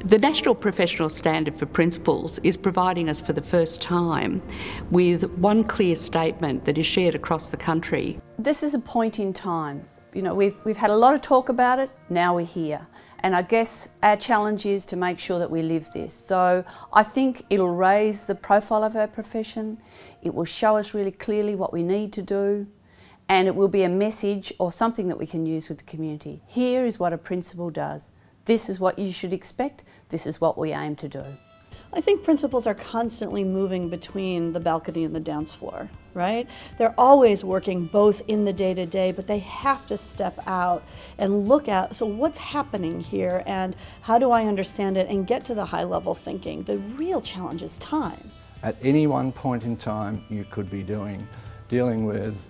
The National Professional Standard for Principals is providing us for the first time with one clear statement that is shared across the country. This is a point in time. You know, we've had a lot of talk about it, now we're here. And I guess our challenge is to make sure that we live this. So I think it'll raise the profile of our profession, it will show us really clearly what we need to do, and it will be a message or something that we can use with the community. Here is what a principal does. This is what you should expect, this is what we aim to do. I think principals are constantly moving between the balcony and the dance floor, right? They're always working both in the day-to-day, but they have to step out and look at, so what's happening here and how do I understand it and get to the high-level thinking. The real challenge is time. At any one point in time, you could be dealing with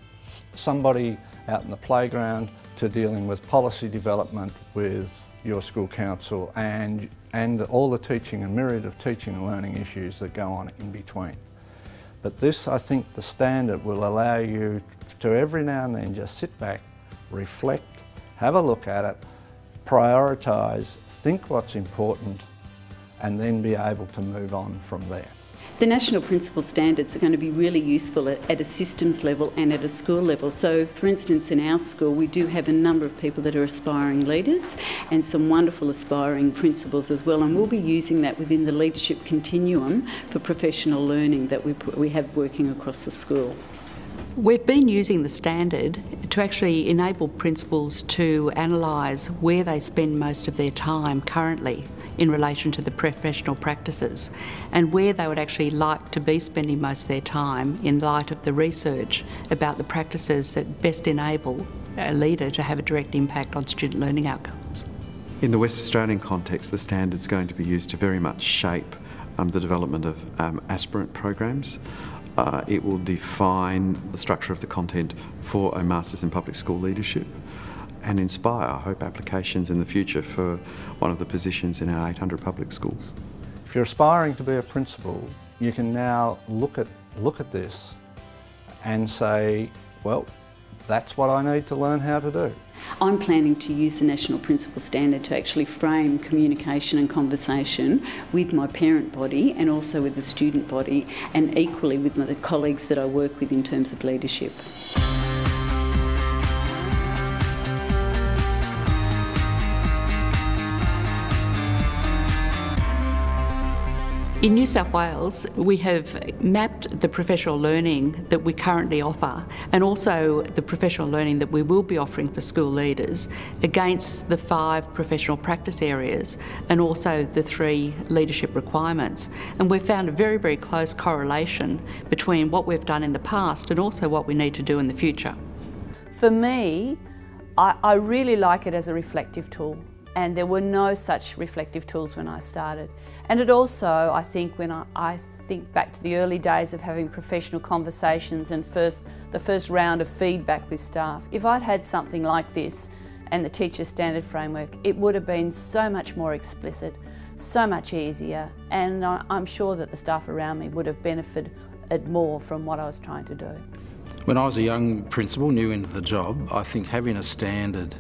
somebody out in the playground to dealing with policy development with your school council and all the teaching and myriad of teaching and learning issues that go on in between. But this, I think, the standard will allow you to every now and then just sit back, reflect, have a look at it, prioritise, think what's important, and then be able to move on from there. The National Principal Standards are going to be really useful at a systems level and at a school level. So, for instance, in our school we do have a number of people that are aspiring leaders and some wonderful aspiring principals as well, and we'll be using that within the leadership continuum for professional learning that we have working across the school. We've been using the standard to actually enable principals to analyse where they spend most of their time currently in relation to the professional practices and where they would actually like to be spending most of their time in light of the research about the practices that best enable a leader to have a direct impact on student learning outcomes. In the West Australian context, the standard's going to be used to very much shape the development of aspirant programs. It will define the structure of the content for a Masters in Public School Leadership and inspire, I hope, applications in the future for one of the positions in our 800 public schools. If you're aspiring to be a principal, you can now look at this and say, well, that's what I need to learn how to do. I'm planning to use the National Principal Standard to actually frame communication and conversation with my parent body and also with the student body, and equally with the colleagues that I work with in terms of leadership. In New South Wales, we have mapped the professional learning that we currently offer and also the professional learning that we will be offering for school leaders against the 5 professional practice areas and also the 3 leadership requirements. And we've found a very, very close correlation between what we've done in the past and also what we need to do in the future. For me, I really like it as a reflective tool. And there were no such reflective tools when I started. And it also, I think, when I think back to the early days of having professional conversations and the first round of feedback with staff, if I'd had something like this and the Teacher Standard Framework, it would have been so much more explicit, so much easier, and I'm sure that the staff around me would have benefited more from what I was trying to do. When I was a young principal, new into the job, I think having a standard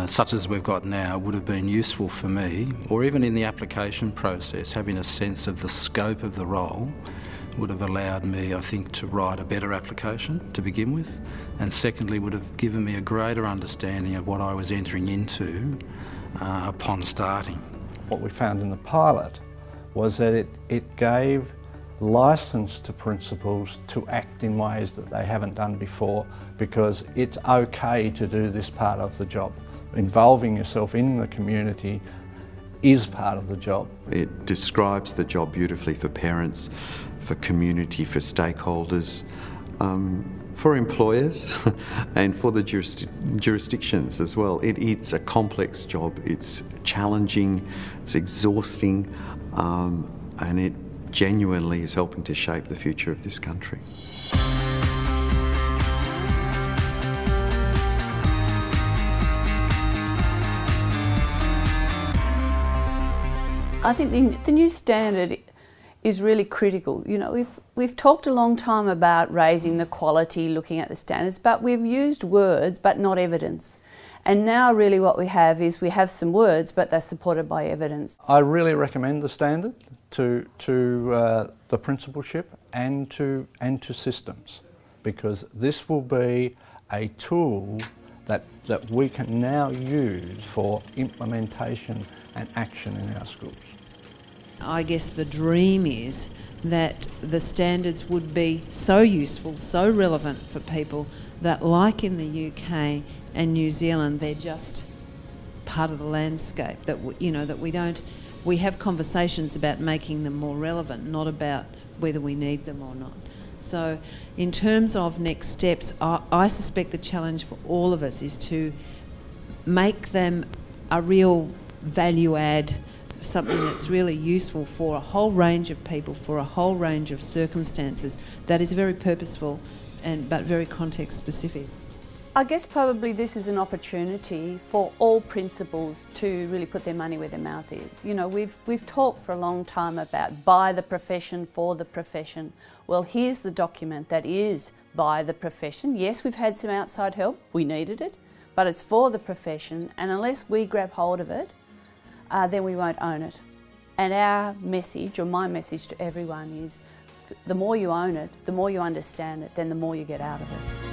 such as we've got now would have been useful for me, or even in the application process, having a sense of the scope of the role would have allowed me, I think, to write a better application to begin with, and secondly would have given me a greater understanding of what I was entering into upon starting. What we found in the pilot was that it gave licence to principals to act in ways that they haven't done before, because it's okay to do this part of the job. Involving yourself in the community is part of the job. It describes the job beautifully for parents, for community, for stakeholders, for employers and for the jurisdictions as well. It's a complex job, it's challenging, it's exhausting, and it genuinely is helping to shape the future of this country. I think the new standard is really critical. You know, we've talked a long time about raising the quality, looking at the standards, but we've used words but not evidence. And now really what we have is we have some words, but they're supported by evidence. I really recommend the standard to the principalship and to systems, because this will be a tool that we can now use for implementation and action in our schools. I guess the dream is that the standards would be so useful, so relevant for people that, like in the UK and New Zealand, they're just part of the landscape. That we have conversations about making them more relevant, not about whether we need them or not. So, in terms of next steps, I suspect the challenge for all of us is to make them a real value add, something that's really useful for a whole range of people, for a whole range of circumstances, that is very purposeful but very context specific. I guess probably this is an opportunity for all principals to really put their money where their mouth is. You know, we've talked for a long time about by the profession, for the profession. Well, here's the document that is by the profession. Yes, we've had some outside help, we needed it, but it's for the profession, and unless we grab hold of it, then we won't own it. And our message, or my message to everyone is, the more you own it, the more you understand it, then the more you get out of it.